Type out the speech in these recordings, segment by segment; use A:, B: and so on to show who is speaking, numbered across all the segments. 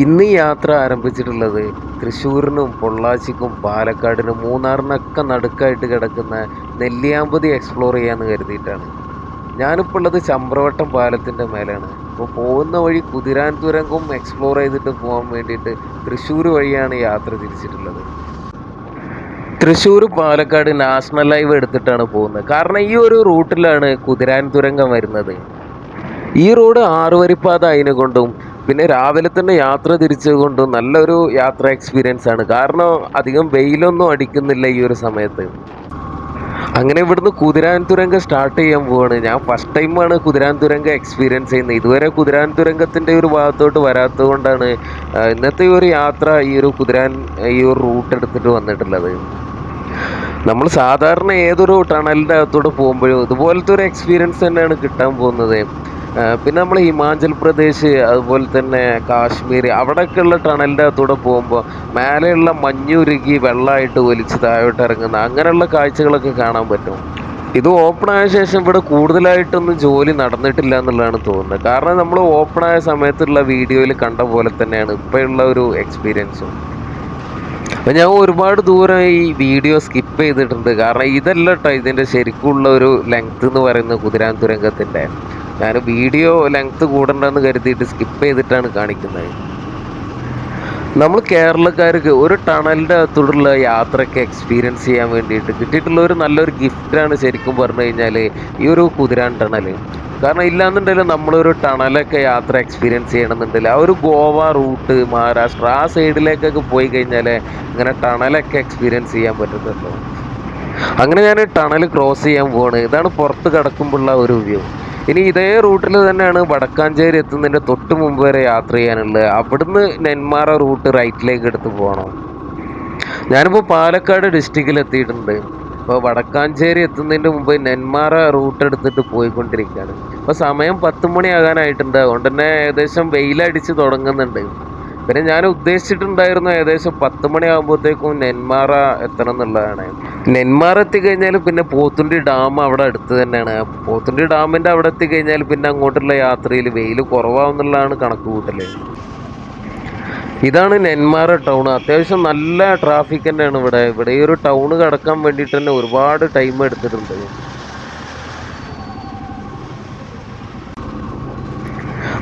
A: ഇന്ന് ഈ യാത്ര ആരംഭിച്ചിട്ടുള്ളത് തൃശ്ശൂരിനും പൊള്ളാച്ചിക്കും പാലക്കാടിനും മൂന്നാറിനൊക്കെ നടുക്കായിട്ട് കിടക്കുന്ന നെല്ലിയാമ്പതി എക്സ്പ്ലോർ ചെയ്യാമെന്ന് കരുതിയിട്ടാണ്. ഞാനിപ്പോൾ ഉള്ളത് ചമ്രവട്ടം പാലത്തിൻ്റെ മേലാണ്. അപ്പോൾ പോകുന്ന വഴി കുതിരാൻ തുരങ്കം എക്സ്പ്ലോർ ചെയ്തിട്ട് പോകാൻ വേണ്ടിയിട്ട് തൃശ്ശൂർ വഴിയാണ് യാത്ര തിരിച്ചിട്ടുള്ളത്. തൃശ്ശൂർ പാലക്കാട് നാഷണൽ ഹൈവേ എടുത്തിട്ടാണ് പോകുന്നത്. കാരണം ഈ ഒരു റൂട്ടിലാണ് കുതിരാൻ തുരങ്കം വരുന്നത്. ഈ റോഡ് ആറുവരിപ്പാത ആയതിനെക്കൊണ്ടും പിന്നെ രാവിലെ തന്നെ യാത്ര തിരിച്ചതുകൊണ്ടും നല്ലൊരു യാത്ര എക്സ്പീരിയൻസ് ആണ്. കാരണം അധികം വെയിലൊന്നും അടിക്കുന്നില്ല ഈ ഒരു സമയത്ത്. അങ്ങനെ ഇവിടുന്ന് കുതിരാൻ തുരങ്കം സ്റ്റാർട്ട് ചെയ്യാൻ പോവാണ്. ഞാൻ ഫസ്റ്റ് ടൈമാണ് കുതിരാൻ തുരങ്കം എക്സ്പീരിയൻസ് ചെയ്യുന്നത്. ഇതുവരെ കുതിരാൻ തുരങ്കത്തിൻ്റെ ഒരു ഭാഗത്തോട്ട് വരാത്തത് കൊണ്ടാണ് ഇന്നത്തെ ഈ ഒരു യാത്ര ഈ ഒരു റൂട്ട് എടുത്തിട്ട് വന്നിട്ടുള്ളത്. നമ്മൾ സാധാരണ ഏതൊരു ടണലിൻ്റെ അകത്തൂടെ പോകുമ്പോഴും ഇതുപോലത്തെ ഒരു എക്സ്പീരിയൻസ് തന്നെയാണ് കിട്ടാൻ പോകുന്നത്. പിന്നെ നമ്മൾ ഹിമാചൽ പ്രദേശ് അതുപോലെ തന്നെ കാശ്മീർ അവിടെയൊക്കെയുള്ള ടണലിൻ്റെ അകത്തൂടെ പോകുമ്പോൾ മേലെയുള്ള മഞ്ഞുരുകി വെള്ളമായിട്ട് ഒലിച്ച് താഴോട്ട് ഇറങ്ങുന്ന അങ്ങനെയുള്ള കാഴ്ചകളൊക്കെ കാണാൻ പറ്റും. ഇത് ഓപ്പൺ ആയ ശേഷം ഇവിടെ കൂടുതലായിട്ടൊന്നും ജോലി നടന്നിട്ടില്ല എന്നുള്ളതാണ് തോന്നുന്നത്. കാരണം നമ്മൾ ഓപ്പൺ ആയ സമയത്തുള്ള വീഡിയോയിൽ കണ്ട പോലെ തന്നെയാണ് ഇപ്പോഴുള്ള ഒരു എക്സ്പീരിയൻസും. അപ്പം ഞാൻ ഒരുപാട് ദൂരം ഈ വീഡിയോ സ്കിപ്പ് ചെയ്തിട്ടുണ്ട്. കാരണം ഇതല്ല കേട്ടോ ഇതിൻ്റെ ശരിക്കുള്ള ഒരു ലെങ്ത് എന്ന് പറയുന്നത് കുതിരാൻ തുരങ്കത്തിൻ്റെ. ഞാൻ വീഡിയോ ലെങ്ത് കൂടണ്ടെന്ന് കരുതിയിട്ട് സ്കിപ്പ് ചെയ്തിട്ടാണ് കാണിക്കുന്നത്. നമ്മൾ കേരളക്കാർക്ക് ഒരു ടണലിൻ്റെ അകത്തോടുള്ള യാത്രയൊക്കെ എക്സ്പീരിയൻസ് ചെയ്യാൻ വേണ്ടിയിട്ട് കിട്ടിയിട്ടുള്ള ഒരു നല്ലൊരു ഗിഫ്റ്റാണ് ശരിക്കും പറഞ്ഞു കഴിഞ്ഞാൽ ഈ ഒരു കുതിരാൻ ടണൽ. കാരണം ഇല്ലാന്നുണ്ടെങ്കിൽ നമ്മളൊരു ടണലൊക്കെ യാത്ര എക്സ്പീരിയൻസ് ചെയ്യണമെന്നുണ്ടെങ്കിൽ ആ ഒരു ഗോവ റൂട്ട് മഹാരാഷ്ട്ര ആ സൈഡിലേക്കൊക്കെ പോയി കഴിഞ്ഞാൽ ഇങ്ങനെ ടണലൊക്കെ എക്സ്പീരിയൻസ് ചെയ്യാൻ പറ്റുന്നുള്ളൂ. അങ്ങനെ ഞാൻ ടണൽ ക്രോസ് ചെയ്യാൻ പോവാണ്. ഇതാണ് പുറത്ത് കിടക്കുമ്പോഴുള്ള ഒരു വ്യൂ. ഇനി ഇതേ റൂട്ടിൽ തന്നെയാണ് വടക്കാഞ്ചേരി എത്തുന്നതിൻ്റെ തൊട്ട് മുമ്പ് വരെ യാത്ര ചെയ്യാനുള്ളത്. അവിടുന്ന് നെന്മാറ റൂട്ട് റൈറ്റിലേക്ക് എടുത്ത് പോകണം. ഞാനിപ്പോൾ പാലക്കാട് ഡിസ്ട്രിക്റ്റിൽ എത്തിയിട്ടുണ്ട്. അപ്പോൾ വടക്കാഞ്ചേരി എത്തുന്നതിൻ്റെ മുമ്പ് നെന്മാറ റൂട്ട് എടുത്തിട്ട് പോയിക്കൊണ്ടിരിക്കുകയാണ്. അപ്പോൾ സമയം 10 മണിയാകാനായിട്ടുണ്ട്. അതുകൊണ്ട് തന്നെ ഏകദേശം വെയിലടിച്ച് തുടങ്ങുന്നുണ്ട്. പിന്നെ ഞാൻ ഉദ്ദേശിച്ചിട്ടുണ്ടായിരുന്നു ഏകദേശം 10 മണിയാകുമ്പോഴത്തേക്കും നെന്മാറ എത്തണം എന്നുള്ളതാണ്. നെന്മാറ എത്തിക്കഴിഞ്ഞാൽ പിന്നെ പോത്തുണ്ടി ഡാം അവിടെ അടുത്ത് തന്നെയാണ്. പോത്തുണ്ടി ഡാമിൻ്റെ അവിടെ എത്തിക്കഴിഞ്ഞാൽ പിന്നെ അങ്ങോട്ടുള്ള യാത്രയിൽ വെയിൽ കുറവാകുന്നുള്ളതാണ് കണക്ക് കൂട്ടൽ. ഇതാണ് നെന്മാറ ടൗൺ. അത്യാവശ്യം നല്ല ട്രാഫിക് തന്നെയാണ് ഇവിടെ ഈ ഒരു ടൗൺ കടക്കാൻ വേണ്ടിയിട്ട് തന്നെ ഒരുപാട് ടൈം എടുത്തിട്ടുണ്ട്.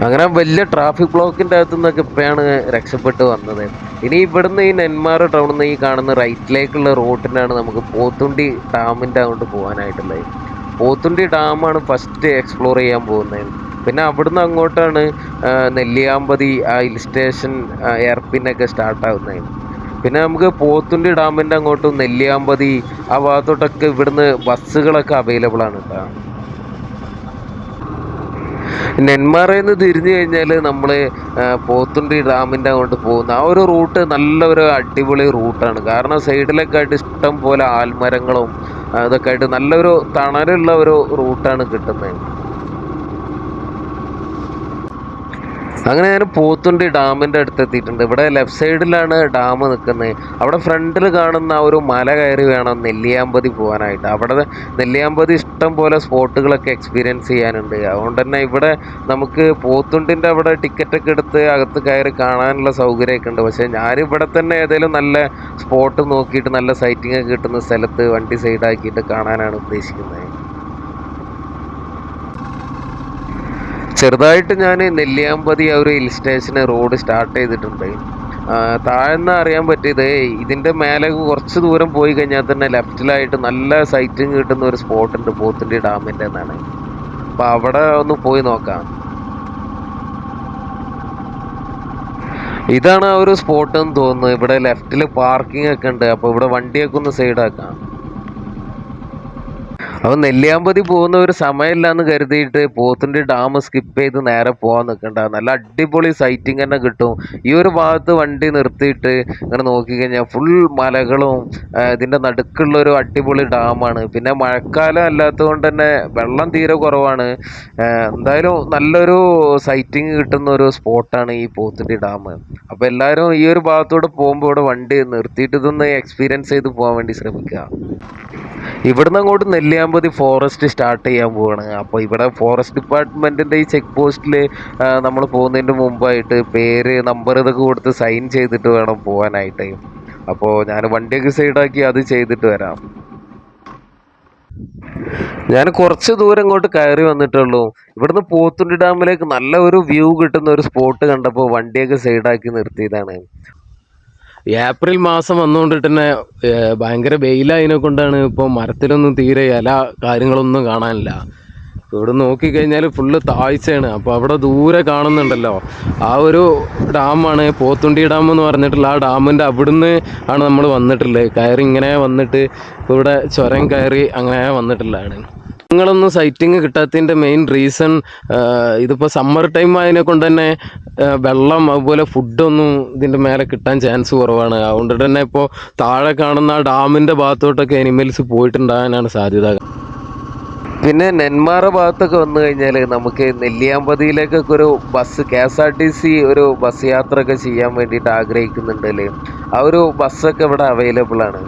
A: അങ്ങനെ വലിയ ട്രാഫിക് ബ്ലോക്കിൻ്റെ അകത്തു നിന്നൊക്കെ ഇപ്പോഴാണ് രക്ഷപ്പെട്ട് വന്നത്. ഇനി ഇവിടുന്ന് ഈ നെന്മാറ ടൗണിൽ നിന്ന് ഈ കാണുന്ന റൈറ്റിലേക്കുള്ള റൂട്ടിനാണ് നമുക്ക് പോത്തുണ്ടി ഡാമിൻ്റെ അങ്ങോട്ട് പോകാനായിട്ടുള്ളത്. പോത്തുണ്ടി ഡാമാണ് ഫസ്റ്റ് എക്സ്പ്ലോർ ചെയ്യാൻ പോകുന്നത്. പിന്നെ അവിടുന്ന് അങ്ങോട്ടാണ് നെല്ലിയാമ്പതി ആ ഹിൽ സ്റ്റേഷൻ എയർപിന്നൊക്കെ സ്റ്റാർട്ടാകുന്നത്. പിന്നെ നമുക്ക് പോത്തുണ്ടി ഡാമിൻ്റെ അങ്ങോട്ടും നെല്ലിയാമ്പതി ആ ഭാഗത്തോട്ടൊക്കെ ഇവിടുന്ന് ബസ്സുകളൊക്കെ അവൈലബിൾ ആണ് കേട്ടോ. നെന്മാറയിൽ നിന്ന് തിരിഞ്ഞു കഴിഞ്ഞാൽ നമ്മൾ പോത്തുണ്ടി ഡാമിൻ്റെ അങ്ങോട്ട് പോകുന്ന ആ ഒരു റൂട്ട് നല്ലൊരു അടിപൊളി റൂട്ടാണ്. കാരണം സൈഡിലൊക്കെ ആയിട്ട് ഇഷ്ടം പോലെ ആൽമരങ്ങളും അതൊക്കെ ആയിട്ട് നല്ലൊരു തണലുള്ള ഒരു റൂട്ടാണ് കിട്ടുന്നത്. അങ്ങനെ ഞാൻ പോത്തുണ്ടി ഡാമിൻ്റെ അടുത്ത് എത്തിയിട്ടുണ്ട്. ഇവിടെ ലെഫ്റ്റ് സൈഡിലാണ് ഡാം നിൽക്കുന്നത്. അവിടെ ഫ്രണ്ടിൽ കാണുന്ന ആ ഒരു മല കയറി വേണം നെല്ലിയാമ്പതി പോകാനായിട്ട്. അവിടെ നെല്ലിയാമ്പതി ഇഷ്ടം പോലെ സ്പോട്ടുകളൊക്കെ എക്സ്പീരിയൻസ് ചെയ്യാനുണ്ട്. അതുകൊണ്ട് തന്നെ ഇവിടെ നമുക്ക് പോത്തുണ്ടിൻ്റെ അവിടെ ടിക്കറ്റൊക്കെ എടുത്ത് അകത്ത് കയറി കാണാനുള്ള സൗകര്യമൊക്കെ ഉണ്ട്. പക്ഷേ ഞാനിവിടെ തന്നെ ഏതെങ്കിലും നല്ല സ്പോട്ട് നോക്കിയിട്ട് നല്ല സൈറ്റിംഗ് ഒക്കെ കിട്ടുന്ന സ്ഥലത്ത് വണ്ടി സൈഡാക്കിയിട്ട് കാണാനാണ് ഉദ്ദേശിക്കുന്നത്. ചെറുതായിട്ട് ഞാൻ നെല്ലിയാമ്പതി ആ ഒരു ഹിൽ സ്റ്റേഷന് റോഡ് സ്റ്റാർട്ട് ചെയ്തിട്ടുണ്ട്. താഴ്ന്ന അറിയാൻ പറ്റിയത് ഇതിൻ്റെ മേലെ കുറച്ച് ദൂരം പോയി കഴിഞ്ഞാൽ തന്നെ ലെഫ്റ്റിലായിട്ട് നല്ല സൈറ്റിങ് കിട്ടുന്ന ഒരു സ്പോട്ടുണ്ട് പോത്തുണ്ടി ഡാമിൻ്റെ എന്നാണ്. അപ്പോൾ അവിടെ ഒന്ന് പോയി നോക്കാം. ഇതാണ് ആ ഒരു സ്പോട്ട് എന്ന് തോന്നുന്നു. ഇവിടെ ലെഫ്റ്റിൽ പാർക്കിംഗ് ഒക്കെ ഉണ്ട്. അപ്പോൾ ഇവിടെ വണ്ടിയൊക്കെ ഒന്ന് സൈഡാക്കാം. അപ്പോൾ നെല്ലിയാമ്പതി പോകുന്ന ഒരു സമയമില്ലാന്ന് കരുതിയിട്ട് പോത്തുണ്ടി ഡാം സ്കിപ്പ് ചെയ്ത് നേരെ പോകാൻ നിൽക്കണ്ട. നല്ല അടിപൊളി സൈറ്റിംഗ് തന്നെ കിട്ടും. ഈ ഒരു ഭാഗത്ത് വണ്ടി നിർത്തിയിട്ട് ഇങ്ങനെ നോക്കിക്കഴിഞ്ഞാൽ ഫുൾ മലകളും ഇതിൻ്റെ നടുക്കുള്ളൊരു അടിപൊളി ഡാമാണ്. പിന്നെ മഴക്കാലം അല്ലാത്തത് കൊണ്ട് തന്നെ വെള്ളം തീരെ കുറവാണ്. എന്തായാലും നല്ലൊരു സൈറ്റിംഗ് കിട്ടുന്ന ഒരു സ്പോട്ടാണ് ഈ പോത്തുണ്ടി ഡാം. അപ്പോൾ എല്ലാവരും ഈ ഒരു ഭാഗത്തൂടെ പോകുമ്പോൾ ഇവിടെ വണ്ടി നിർത്തിയിട്ട് ഇതൊന്ന് എക്സ്പീരിയൻസ് ചെയ്ത് പോകാൻ വേണ്ടി ശ്രമിക്കുക. ഇവിടുന്ന് അങ്ങോട്ട് നെല്ലിയാമ്പതി ഫോറസ്റ്റ് സ്റ്റാർട്ട് ചെയ്യാൻ പോവാണ്. അപ്പോൾ ഇവിടെ ഫോറസ്റ്റ് ഡിപ്പാർട്ട്മെൻറ്റിൻ്റെ ഈ ചെക്ക് പോസ്റ്റിൽ നമ്മൾ പോകുന്നതിന് മുമ്പായിട്ട് പേര് നമ്പർ ഇതൊക്കെ കൊടുത്ത് സൈൻ ചെയ്തിട്ട് വേണം പോകാനായിട്ട്. അപ്പോൾ ഞാൻ വണ്ടിയൊക്കെ സൈഡാക്കി അത് ചെയ്തിട്ട് വരാം. ഞാൻ കുറച്ച് ദൂരം ഇങ്ങോട്ട് കയറി വന്നിട്ടുള്ളൂ. ഇവിടുന്ന് പോത്തുണ്ടി ഡാമിലേക്ക് നല്ല ഒരു വ്യൂ കിട്ടുന്ന ഒരു സ്പോട്ട് കണ്ടപ്പോൾ വണ്ടിയൊക്കെ സൈഡാക്കി നിർത്തിയതാണ്.
B: ഏപ്രിൽ മാസം വന്നുകൊണ്ടിട്ട് തന്നെ ഭയങ്കര വെയിലായതിനെ കൊണ്ടാണ് ഇപ്പോൾ മരത്തിലൊന്നും തീരെ ഇല കാര്യങ്ങളൊന്നും കാണാനില്ല. ഇവിടെ നോക്കിക്കഴിഞ്ഞാൽ ഫുള്ള് താഴ്ചയാണ്. അപ്പോൾ അവിടെ ദൂരെ കാണുന്നുണ്ടല്ലോ, ആ ഒരു ഡാമാണ് പോത്തുണ്ടി ഡാം എന്ന് പറഞ്ഞിട്ടുള്ള ആ ഡാമിൻ്റെ അവിടുന്ന് ആണ് നമ്മൾ വന്നിട്ടുള്ളത്. കയറി ഇങ്ങനെ വന്നിട്ട് ഇപ്പോൾ ഇവിടെ ചുരം കയറി അങ്ങനെ വന്നിട്ടുള്ളതാണ്. നിങ്ങളൊന്നും സൈറ്റിങ് കിട്ടാത്തതിൻ്റെ മെയിൻ റീസൺ ഇതിപ്പോൾ സമ്മർ ടൈം ആയതിനെ കൊണ്ട് തന്നെ വെള്ളം അതുപോലെ ഫുഡൊന്നും ഇതിൻ്റെ മേലെ കിട്ടാൻ ചാൻസ് കുറവാണ്. അതുകൊണ്ട് തന്നെ ഇപ്പോൾ താഴെ കാണുന്ന ആ ഡാമിൻ്റെ ഭാഗത്തോട്ടൊക്കെ എനിമൽസ് പോയിട്ടുണ്ടാകാനാണ് സാധ്യത.
A: പിന്നെ നെന്മാറ ഭാഗത്തൊക്കെ വന്നു കഴിഞ്ഞാൽ നമുക്ക് നെല്ലിയാമ്പതിയിലേക്കൊക്കെ ഒരു ബസ് KSRTC ഒരു ബസ് യാത്രയൊക്കെ ചെയ്യാൻ വേണ്ടിയിട്ട് ആഗ്രഹിക്കുന്നുണ്ടല്ലേ. ആ ഒരു ബസ്സൊക്കെ ഇവിടെ അവൈലബിൾ ആണ്.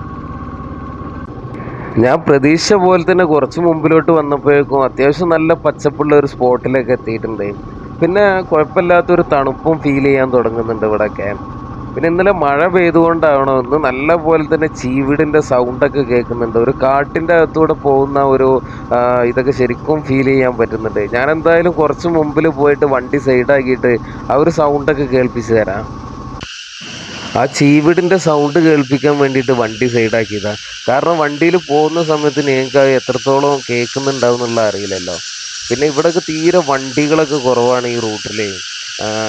A: ഞാൻ പ്രതീക്ഷ പോലെ തന്നെ കുറച്ച് മുമ്പിലോട്ട് വന്നപ്പോഴേക്കും അത്യാവശ്യം നല്ല പച്ചപ്പുള്ള ഒരു സ്പോട്ടിലേക്ക് എത്തിയിട്ടുണ്ട്. പിന്നെ കുഴപ്പമില്ലാത്തൊരു തണുപ്പും ഫീൽ ചെയ്യാൻ തുടങ്ങുന്നുണ്ട് ഇവിടെയൊക്കെ. പിന്നെ ഇന്നലെ മഴ പെയ്തുകൊണ്ടാവണോ ഇന്ന് നല്ല പോലെ തന്നെ ചീവിടിൻ്റെ സൗണ്ടൊക്കെ കേൾക്കുന്നുണ്ട്. ഒരു കാട്ടിൻ്റെ അകത്തൂടെ പോകുന്ന ഒരു ഇതൊക്കെ ശരിക്കും ഫീൽ ചെയ്യാൻ പറ്റുന്നുണ്ട്. ഞാൻ എന്തായാലും കുറച്ച് മുമ്പിൽ പോയിട്ട് വണ്ടി സൈഡാക്കിയിട്ട് ആ ഒരു സൗണ്ടൊക്കെ കേൾപ്പിച്ച് തരാം. ആ ചീവിടിൻ്റെ സൗണ്ട് കേൾപ്പിക്കാൻ വേണ്ടിയിട്ട് വണ്ടി സൈഡാക്കിയതാണ്. കാരണം വണ്ടിയിൽ പോകുന്ന സമയത്ത് നിങ്ങൾക്ക് അത് എത്രത്തോളം കേൾക്കുന്നുണ്ടാവും എന്നുള്ള അറിയില്ലല്ലോ. പിന്നെ ഇവിടെയൊക്കെ തീരെ വണ്ടികളൊക്കെ കുറവാണ് ഈ റൂട്ടിൽ.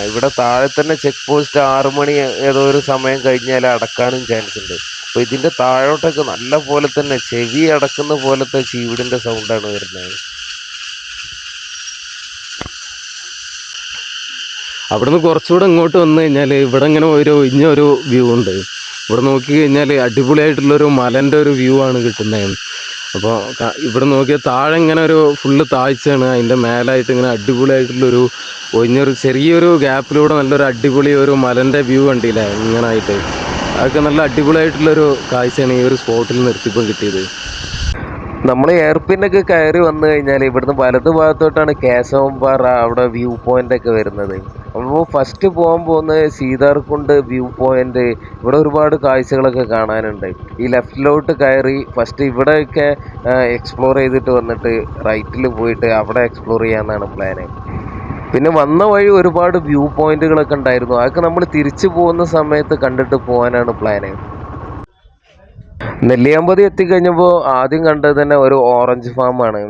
A: ഇവിടെ താഴെ തന്നെ ചെക്ക് പോസ്റ്റ് 6 മണി ഏതോ ഒരു സമയം കഴിഞ്ഞാൽ അടക്കാനും ചാൻസ് ഉണ്ട്. അപ്പോൾ ഇതിൻ്റെ താഴോട്ടൊക്കെ നല്ല പോലെ തന്നെ ചെവി അടക്കുന്ന പോലത്തെ ചീവിടിൻ്റെ സൗണ്ടാണ് വരുന്നത്.
B: അവിടുന്ന് കുറച്ചുകൂടെ ഇങ്ങോട്ട് വന്നു കഴിഞ്ഞാൽ ഇവിടെ ഇങ്ങനെ ഒരു ഇഞ്ഞൊരു വ്യൂ ഉണ്ട്. ഇവിടെ നോക്കി കഴിഞ്ഞാൽ അടിപൊളിയായിട്ടുള്ളൊരു മലൻ്റെ ഒരു വ്യൂ ആണ് കിട്ടുന്നത്. അപ്പോൾ ഇവിടെ നോക്കിയാൽ താഴെ ഇങ്ങനെ ഒരു ഫുള്ള് താഴ്ചയാണ്. അതിൻ്റെ മേലായിട്ട് ഇങ്ങനെ അടിപൊളിയായിട്ടുള്ളൊരു ഒഴിഞ്ഞൊരു ചെറിയൊരു ഗ്യാപ്പിലൂടെ നല്ലൊരു അടിപൊളി ഒരു മലൻ്റെ വ്യൂ കണ്ടില്ലേ ഇങ്ങനായിട്ട്. അതൊക്കെ നല്ല അടിപൊളിയായിട്ടുള്ളൊരു കാഴ്ചയാണ് ഈ ഒരു സ്പോട്ടിൽ നിർത്തിയപ്പോൾ കിട്ടിയത്.
A: നമ്മൾ എയർപിന്നൊക്കെ കയറി വന്നു കഴിഞ്ഞാൽ ഇവിടുന്ന് വലതു ഭാഗത്തോട്ടാണ് കേശവൻപാറ അവിടെ വ്യൂ പോയിന്റ് ഒക്കെ വരുന്നത്. അപ്പോൾ ഫസ്റ്റ് പോകാൻ പോകുന്നത് സീതാർകുണ്ട് വ്യൂ പോയിന്റ്. ഇവിടെ ഒരുപാട് കാഴ്ചകളൊക്കെ കാണാനുണ്ട്. ഈ ലെഫ്റ്റിലോട്ട് കയറി ഫസ്റ്റ് ഇവിടെയൊക്കെ എക്സ്പ്ലോർ ചെയ്തിട്ട് വന്നിട്ട് റൈറ്റിൽ പോയിട്ട് അവിടെ എക്സ്പ്ലോർ ചെയ്യാമെന്നാണ് പ്ലാന്. പിന്നെ വന്ന വഴി ഒരുപാട് വ്യൂ പോയിന്റുകളൊക്കെ ഉണ്ടായിരുന്നു. അതൊക്കെ നമ്മൾ തിരിച്ചു പോകുന്ന സമയത്ത് കണ്ടിട്ട് പോകാനാണ് പ്ലാന്. നെല്ലിയാമ്പതി എത്തിക്കഴിഞ്ഞപ്പോൾ ആദ്യം കണ്ടത് തന്നെ ഒരു ഓറഞ്ച് ഫാമാണ്.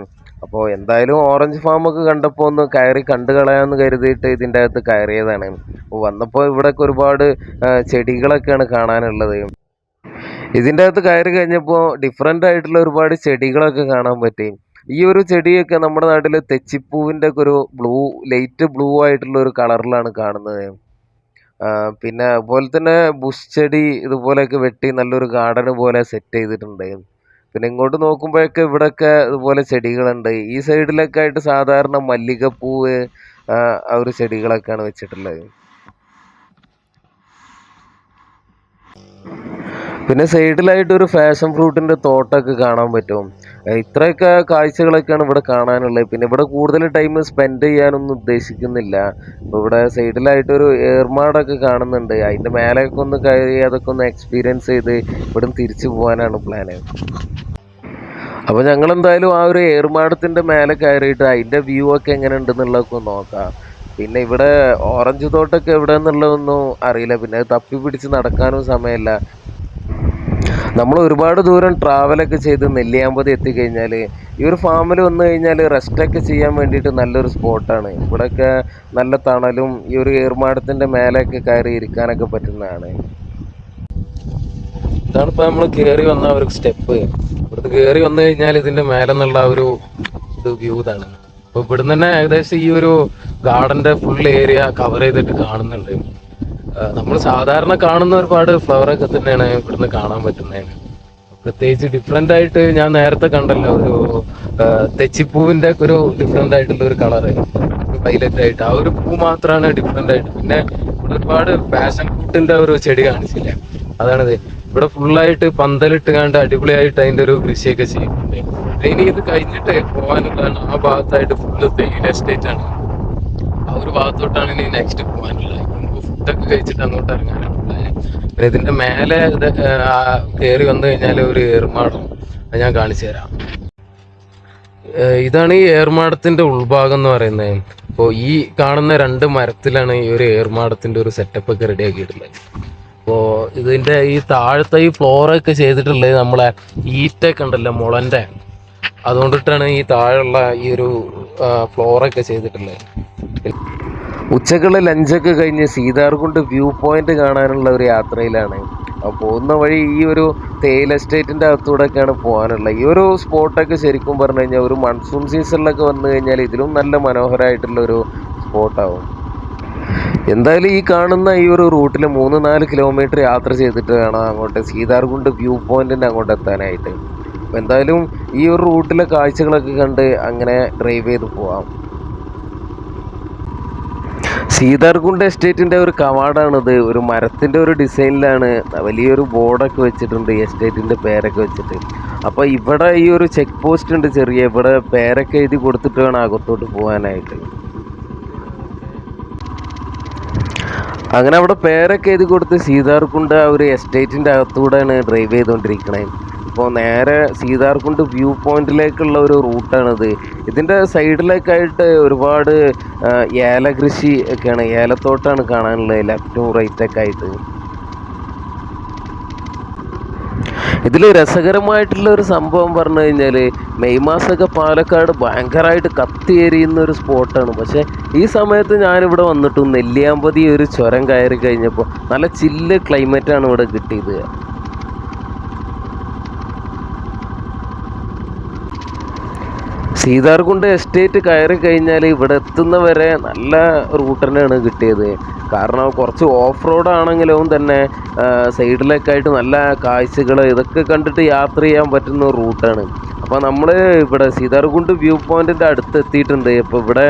A: അപ്പോൾ എന്തായാലും ഓറഞ്ച് ഫാമൊക്കെ കണ്ടപ്പോൾ ഒന്ന് കയറി കണ്ടു കളയാമെന്ന് കരുതിയിട്ട് ഇതിൻ്റെ അകത്ത് കയറിയതാണ്. അപ്പോൾ വന്നപ്പോൾ ഇവിടെയൊക്കെ ഒരുപാട് ചെടികളൊക്കെയാണ് കാണാനുള്ളത്. ഇതിൻ്റെ അകത്ത് കയറി കഴിഞ്ഞപ്പോൾ ഡിഫറെൻ്റ് ആയിട്ടുള്ള ഒരുപാട് ചെടികളൊക്കെ കാണാൻ പറ്റി. ഈ ഒരു ചെടിയൊക്കെ നമ്മുടെ നാട്ടിൽ തെച്ചിപ്പൂവിൻ്റെ ഒക്കെ ഒരു ലൈറ്റ് ബ്ലൂ ആയിട്ടുള്ള ഒരു കളറിലാണ് കാണുന്നത്. പിന്നെ അതുപോലെ തന്നെ ബുഷ് ചെടി ഇതുപോലെയൊക്കെ വെട്ടി നല്ലൊരു ഗാർഡൻ പോലെ സെറ്റ് ചെയ്തിട്ടുണ്ട്. പിന്നെ ഇങ്ങോട്ട് നോക്കുമ്പോഴൊക്കെ ഇവിടെയൊക്കെ ഇതുപോലെ ചെടികളുണ്ട്. ഈ സൈഡിലൊക്കെ ആയിട്ട് സാധാരണ മല്ലികപ്പൂവ് ആ ഒരു ചെടികളൊക്കെയാണ് വെച്ചിട്ടുള്ളത്. പിന്നെ സൈഡിലായിട്ട് ഒരു ഫാഷൻ ഫ്രൂട്ടിൻ്റെ തോട്ടമൊക്കെ കാണാൻ പറ്റും. ഇത്രയൊക്കെ കാഴ്ചകളൊക്കെയാണ് ഇവിടെ കാണാനുള്ളത്. പിന്നെ ഇവിടെ കൂടുതൽ ടൈം സ്പെൻഡ് ചെയ്യാനൊന്നും ഉദ്ദേശിക്കുന്നില്ല. അപ്പോൾ ഇവിടെ സൈഡിലായിട്ടൊരു ഏർമാടൊക്കെ കാണുന്നുണ്ട്. അതിൻ്റെ മേലെയൊക്കെ ഒന്ന് കയറി അതൊക്കെ ഒന്ന് എക്സ്പീരിയൻസ് ചെയ്ത് ഇവിടുന്ന് തിരിച്ചു പോകാനാണ് പ്ലാന്. അപ്പോൾ ഞങ്ങളെന്തായാലും ആ ഒരു ഏർമാടത്തിൻ്റെ മേലെ കയറിയിട്ട് അതിൻ്റെ വ്യൂ ഒക്കെ എങ്ങനെ ഉണ്ടെന്നുള്ളതൊക്കെ നോക്കാം. പിന്നെ ഇവിടെ ഓറഞ്ച് തോട്ടമൊക്കെ എവിടെ എന്നുള്ളതൊന്നും അറിയില്ല. പിന്നെ തപ്പി പിടിച്ച് നടക്കാനും സമയമില്ല. നമ്മൾ ഒരുപാട് ദൂരം ട്രാവലൊക്കെ ചെയ്ത് നെല്ലിയാമ്പതി എത്തിക്കഴിഞ്ഞാൽ ഈ ഒരു ഫാമിൽ വന്നു കഴിഞ്ഞാൽ റെസ്റ്റൊക്കെ ചെയ്യാൻ വേണ്ടിയിട്ട് നല്ലൊരു സ്പോട്ടാണ്. ഇവിടെയൊക്കെ നല്ല തണലും ഈ ഒരു ഏർമാടത്തിൻ്റെ മേലെയൊക്കെ കയറി ഇരിക്കാനൊക്കെ പറ്റുന്നതാണ്.
B: ഇതാണ് ഇപ്പോൾ നമ്മൾ കയറി വന്ന ഒരു സ്റ്റെപ്പ്. ഇവിടുത്തെ കയറി വന്നു കഴിഞ്ഞാൽ ഇതിൻ്റെ മേലെ നിന്നുള്ള ഒരു വ്യൂ ഇതാണ്. അപ്പോൾ ഇവിടുന്ന് തന്നെ ഏകദേശം ഈ ഒരു ഗാർഡൻ്റെ ഫുൾ ഏരിയ കവർ ചെയ്തിട്ട് കാണുന്നുണ്ട്. നമ്മൾ സാധാരണ കാണുന്ന ഒരുപാട് ഫ്ലവറൊക്കെ തന്നെയാണ് ഇവിടുന്ന് കാണാൻ പറ്റുന്നത്. പ്രത്യേകിച്ച് ഡിഫറെൻ്റ് ആയിട്ട് ഞാൻ നേരത്തെ കണ്ടല്ലോ ഒരു തെച്ചിപ്പൂവിൻ്റെ ഒരു ഡിഫറെൻ്റ് ആയിട്ടുള്ള ഒരു കളറ്, ഒരു വൈലറ്റ് ആയിട്ട് ആ ഒരു പൂ മാത്രമാണ് ഡിഫറെൻ്റ് ആയിട്ട്. പിന്നെ ഒരുപാട് പാഷൻ ഫ്രൂട്ടിൻ്റെ ഒരു ചെടി കാണിച്ചില്ല, അതാണിത്. ഇവിടെ ഫുള്ളായിട്ട് പന്തലിട്ട് കണ്ട് അടിപൊളിയായിട്ട് അതിന്റെ ഒരു കൃഷിയൊക്കെ ചെയ്യുന്നുണ്ട്. ഇനി ഇത് കഴിഞ്ഞിട്ട് പോകാനുള്ളതാണ്. ആ ഭാഗത്തായിട്ട് ഫുള്ള് തേയില എസ്റ്റേറ്റ് ആണ്. ആ ഒരു ഭാഗത്തോട്ടാണ് ഇനി നെക്സ്റ്റ് പോകാനുള്ളത്. നമുക്ക് ഫുഡൊക്കെ കഴിച്ചിട്ട് അങ്ങോട്ട് ഇറങ്ങാനാണ് പ്ലാൻ. പിന്നെ ഇതിന്റെ മേലെ കയറി വന്നു കഴിഞ്ഞാൽ ഒരു ഏർമാടം, അത് ഞാൻ കാണിച്ചു തരാം. ഇതാണ് ഈ ഏർമാടത്തിന്റെ ഉൾഭാഗം എന്ന് പറയുന്നത്. അപ്പോൾ ഈ കാണുന്ന 2 മരത്തിലാണ് ഈ ഒരു ഏർമാടത്തിന്റെ ഒരു സെറ്റപ്പ് ഒക്കെ റെഡി ആക്കിയിട്ടുള്ളത്. അപ്പോൾ ഇതിന്റെ ഈ താഴത്തെ ഈ ഫ്ലോറൊക്കെ ചെയ്തിട്ടുള്ളത് നമ്മളെ ഈറ്റൊക്കെ ഉണ്ടല്ലോ, മുളന്റെ, അതുകൊണ്ടിട്ടാണ് ഈ താഴെയുള്ള ഈ ഒരു ഫ്ലോറൊക്കെ ചെയ്തിട്ടുള്ളത്.
A: ഉച്ചക്കുള്ള ലഞ്ചൊക്കെ കഴിഞ്ഞ് സീതാർകുണ്ട് വ്യൂ പോയിന്റ് കാണാനുള്ള ഒരു യാത്രയിലാണ്. പോകുന്ന വഴി ഈ ഒരു തേയില എസ്റ്റേറ്റിൻ്റെ അകത്തൂടെയൊക്കെയാണ് പോകാനുള്ളത്. ഈ ഒരു സ്പോട്ടൊക്കെ ശരിക്കും പറഞ്ഞു കഴിഞ്ഞാൽ ഒരു മൺസൂൺ സീസണിലൊക്കെ വന്നു കഴിഞ്ഞാൽ ഇതിലും നല്ല മനോഹരമായിട്ടുള്ളൊരു സ്പോട്ടാവും. എന്തായാലും ഈ കാണുന്ന ഈ ഒരു റൂട്ടിൽ 3-4 കിലോമീറ്റർ യാത്ര ചെയ്തിട്ട് വേണം അങ്ങോട്ട് സീതാർകുണ്ട് വ്യൂ പോയിന്റിൻ്റെ അങ്ങോട്ട് എത്താനായിട്ട്. അപ്പോൾ എന്തായാലും ഈ ഒരു റൂട്ടിലെ കാഴ്ചകളൊക്കെ കണ്ട് അങ്ങനെ ഡ്രൈവ് ചെയ്ത് പോവാം. സീതാർകുണ്ട് എസ്റ്റേറ്റിൻ്റെ ഒരു കവാടാണിത്. ഒരു മരത്തിൻ്റെ ഒരു ഡിസൈനിലാണ് വലിയൊരു ബോർഡൊക്കെ വെച്ചിട്ടുണ്ട്, എസ്റ്റേറ്റിൻ്റെ പേരൊക്കെ വെച്ചിട്ട്. അപ്പോൾ ഇവിടെ ഈ ഒരു ചെക്ക് പോസ്റ്റ് ഉണ്ട് ചെറിയ, ഇവിടെ പേരൊക്കെ എഴുതി കൊടുത്തിട്ട് വേണം അകത്തോട്ട് പോകാനായിട്ട്. അങ്ങനെ അവിടെ പേരൊക്കെ എഴുതി കൊടുത്ത് സീതാർകുണ്ട് ആ ഒരു എസ്റ്റേറ്റിൻ്റെ അകത്തൂടെയാണ് ഡ്രൈവ് ചെയ്തുകൊണ്ടിരിക്കണേ. ഇപ്പോൾ നേരെ സീതാർകുണ്ട് വ്യൂ പോയിന്റിലേക്കുള്ള ഒരു റൂട്ടാണിത്. ഇതിൻ്റെ സൈഡിലേക്കായിട്ട് ഒരുപാട് ഏല കൃഷി ഒക്കെയാണ്, ഏലത്തോട്ടാണ് കാണാനുള്ളത് ലെഫ്റ്റും റൈറ്റൊക്കെ ആയിട്ട്. ഇതിൽ രസകരമായിട്ടുള്ള ഒരു സംഭവം പറഞ്ഞു കഴിഞ്ഞാൽ മെയ് മാസമൊക്കെ പാലക്കാട് ഭയങ്കരമായിട്ട് കത്തിയെരിയുന്ന ഒരു സ്പോട്ടാണ്. പക്ഷേ ഈ സമയത്ത് ഞാനിവിടെ വന്നിട്ടും നെല്ലിയാമ്പതി ഒരു ചുരം കയറി കഴിഞ്ഞപ്പോൾ നല്ല ചില്ല് ക്ലൈമറ്റാണ് ഇവിടെ കിട്ടിയത്. സീതാർകുണ്ട് എസ്റ്റേറ്റ് കയറി കഴിഞ്ഞാൽ ഇവിടെ എത്തുന്നവരെ നല്ല റൂട്ട് തന്നെയാണ് കിട്ടിയത്. കാരണം കുറച്ച് ഓഫ് റോഡ് ആണെങ്കിലും തന്നെ സൈഡിലൊക്കെ ആയിട്ട് നല്ല കാഴ്ചകൾ ഇതൊക്കെ കണ്ടിട്ട് യാത്ര ചെയ്യാൻ പറ്റുന്ന റൂട്ടാണ്. അപ്പോൾ നമ്മൾ ഇവിടെ സീതാർകുണ്ട് വ്യൂ പോയിന്റിൻ്റെ അടുത്ത് എത്തിയിട്ടുണ്ട്. ഇപ്പോൾ ഇവിടെ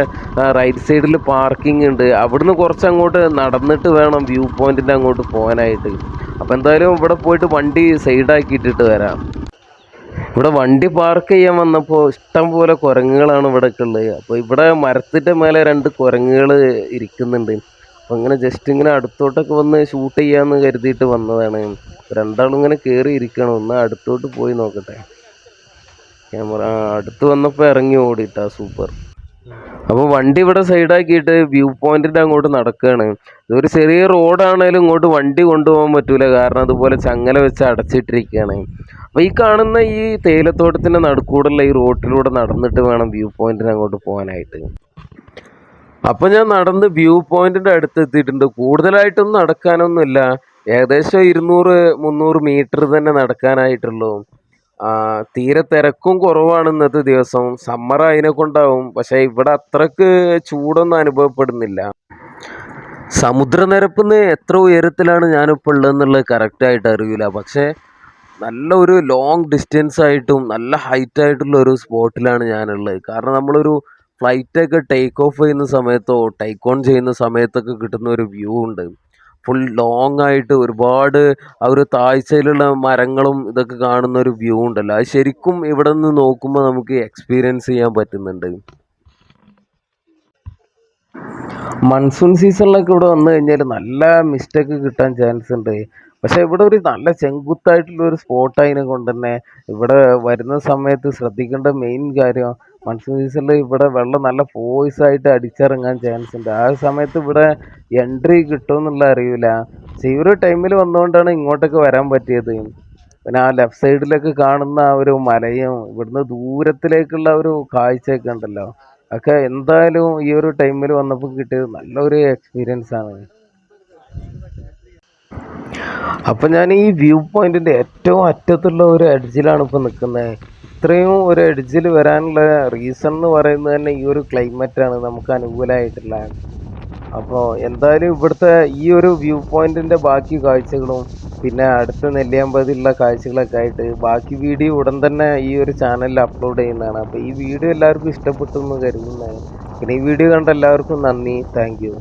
A: റൈറ്റ് സൈഡിൽ പാർക്കിംഗ് ഉണ്ട്. അവിടുന്ന് കുറച്ച് അങ്ങോട്ട് നടന്നിട്ട് വേണം വ്യൂ പോയിന്റിൻ്റെ അങ്ങോട്ട് പോകാനായിട്ട്. അപ്പോൾ എന്തായാലും ഇവിടെ പോയിട്ട് വണ്ടി സൈഡാക്കിയിട്ടിട്ട് വരാം. ഇവിടെ വണ്ടി പാർക്ക് ചെയ്യാൻ വന്നപ്പോൾ ഇഷ്ടം പോലെ കുരങ്ങുകളാണ് ഇവിടെ ഒക്കെ ഉള്ളത്. അപ്പോൾ ഇവിടെ മരത്തിൻ്റെ മേലെ 2 കുരങ്ങുകൾ ഇരിക്കുന്നുണ്ട്. അപ്പോൾ ഇങ്ങനെ ജസ്റ്റ് ഇങ്ങനെ അടുത്തോട്ടൊക്കെ വന്ന് ഷൂട്ട് ചെയ്യാമെന്ന് കരുതിയിട്ട് വന്നതാണ്. രണ്ടാളും ഇങ്ങനെ കയറി ഇരിക്കണം. ഒന്ന് അടുത്തോട്ട് പോയി നോക്കട്ടെ. ക്യാമറ അടുത്ത് വന്നപ്പോൾ ഇറങ്ങി ഓടിയിട്ടാ, സൂപ്പർ. അപ്പോൾ വണ്ടി ഇവിടെ സൈഡാക്കിയിട്ട് വ്യൂ പോയിന്റിൻ്റെ അങ്ങോട്ട് നടക്കുകയാണ്. ഇതൊരു ചെറിയ റോഡാണേലും ഇങ്ങോട്ട് വണ്ടി കൊണ്ടുപോകാൻ പറ്റൂല, കാരണം അതുപോലെ ചങ്ങല വെച്ച് അടച്ചിട്ടിരിക്കുകയാണ്. അപ്പോൾ ഈ കാണുന്ന ഈ തേയിലത്തോട്ടത്തിൻ്റെ നടുക്കൂടുള്ള ഈ റോട്ടിലൂടെ നടന്നിട്ട് വേണം വ്യൂ പോയിന്റിന് അങ്ങോട്ട് പോകാനായിട്ട്. അപ്പോൾ ഞാൻ നടന്ന് വ്യൂ പോയിന്റിൻ്റെ അടുത്ത് എത്തിയിട്ടുണ്ട്. കൂടുതലായിട്ടൊന്നും നടക്കാനൊന്നുമില്ല, ഏകദേശം 200-300 മീറ്റർ തന്നെ നടക്കാനായിട്ടുള്ളൂ. തീരെ തിരക്കും കുറവാണ് ഇന്നത്തെ ദിവസം. സമ്മർ അതിനെ കൊണ്ടാവും, പക്ഷേ ഇവിടെ അത്രക്ക് ചൂടൊന്നും അനുഭവപ്പെടുന്നില്ല. സമുദ്രനിരപ്പിന്ന് എത്ര ഉയരത്തിലാണ് ഞാനിപ്പോൾ ഉള്ളതെന്നുള്ളത് കറക്റ്റായിട്ട് അറിയില്ല. പക്ഷേ നല്ല ഒരു ലോങ് ഡിസ്റ്റൻസ് ആയിട്ടും നല്ല ഹൈറ്റ് ആയിട്ടുള്ള ഒരു സ്പോട്ടിലാണ് ഞാനുള്ളത്. കാരണം നമ്മളൊരു ഫ്ലൈറ്റൊക്കെ ടേക്ക് ഓഫ് ചെയ്യുന്ന സമയത്തോ ടേക്ക് ഓൺ ചെയ്യുന്ന സമയത്തൊക്കെ കിട്ടുന്ന ഒരു വ്യൂ ഉണ്ട്. ഫുൾ ലോങ് ആയിട്ട് ഒരുപാട് ആ ഒരു താഴ്ചയിലുള്ള മരങ്ങളും ഇതൊക്കെ കാണുന്ന ഒരു വ്യൂ ഉണ്ടല്ലോ, അത് ശരിക്കും ഇവിടെ നിന്ന് നോക്കുമ്പോൾ നമുക്ക് എക്സ്പീരിയൻസ് ചെയ്യാൻ പറ്റുന്നുണ്ട്. മൺസൂൺ സീസണിലൊക്കെ ഇവിടെ വന്നു കഴിഞ്ഞാൽ നല്ല മിസ്റ്റൊക്കെ കിട്ടാൻ ചാൻസ് ഉണ്ട്. പക്ഷേ ഇവിടെ ഒരു നല്ല ചെങ്കുത്തായിട്ടുള്ള ഒരു സ്പോട്ട് അതിനെ കൊണ്ട് തന്നെ ഇവിടെ വരുന്ന സമയത്ത് ശ്രദ്ധിക്കേണ്ട മെയിൻ കാര്യം, മൺസൂൺ സീസണിൽ ഇവിടെ വെള്ളം നല്ല ഫോഴ്സ് ആയിട്ട് അടിച്ചിറങ്ങാൻ ചാൻസ് ഉണ്ട്. ആ സമയത്ത് ഇവിടെ എൻട്രി കിട്ടുമെന്നുള്ള അറിയില്ല. പക്ഷേ ഈ ഒരു ടൈമിൽ വന്നുകൊണ്ടാണ് ഇങ്ങോട്ടൊക്കെ വരാൻ പറ്റിയത്. പിന്നെ ആ ലെഫ്റ്റ് സൈഡിലൊക്കെ കാണുന്ന ആ ഒരു മലയും ഇവിടുന്ന് ദൂരത്തിലേക്കുള്ള ഒരു കാഴ്ചയൊക്കെ ഉണ്ടല്ലോ, ഒക്കെ എന്തായാലും ഈ ഒരു ടൈമിൽ വന്നപ്പോൾ കിട്ടിയത് നല്ലൊരു എക്സ്പീരിയൻസ് ആണ്. അപ്പം ഞാൻ ഈ വ്യൂ പോയിന്റിൻ്റെ ഏറ്റവും അറ്റത്തുള്ള ഒരു എഡ്ജിലാണ് ഇപ്പോൾ നിൽക്കുന്നത്. ഇത്രയും ഒരു എഡ്ജിൽ വരാനുള്ള റീസൺ എന്ന് പറയുന്നത് തന്നെ ഈ ഒരു ക്ലൈമറ്റാണ് നമുക്ക് അനുകൂലമായിട്ടുള്ള. അപ്പോൾ എന്തായാലും ഇവിടുത്തെ ഈ ഒരു വ്യൂ പോയിന്റിൻ്റെ ബാക്കി കാഴ്ചകളും പിന്നെ അടുത്ത നെല്ലിയാമ്പതിയുള്ള കാഴ്ചകളൊക്കെ ആയിട്ട് ബാക്കി വീഡിയോ ഉടൻ തന്നെ ഈ ഒരു ചാനലിൽ അപ്ലോഡ് ചെയ്യുന്നതാണ്. അപ്പോൾ ഈ വീഡിയോ എല്ലാവർക്കും ഇഷ്ടപ്പെട്ടു എന്ന് കരുതുന്നതാണ്. പിന്നെ ഈ വീഡിയോ കണ്ട എല്ലാവർക്കും നന്ദി, താങ്ക് യു.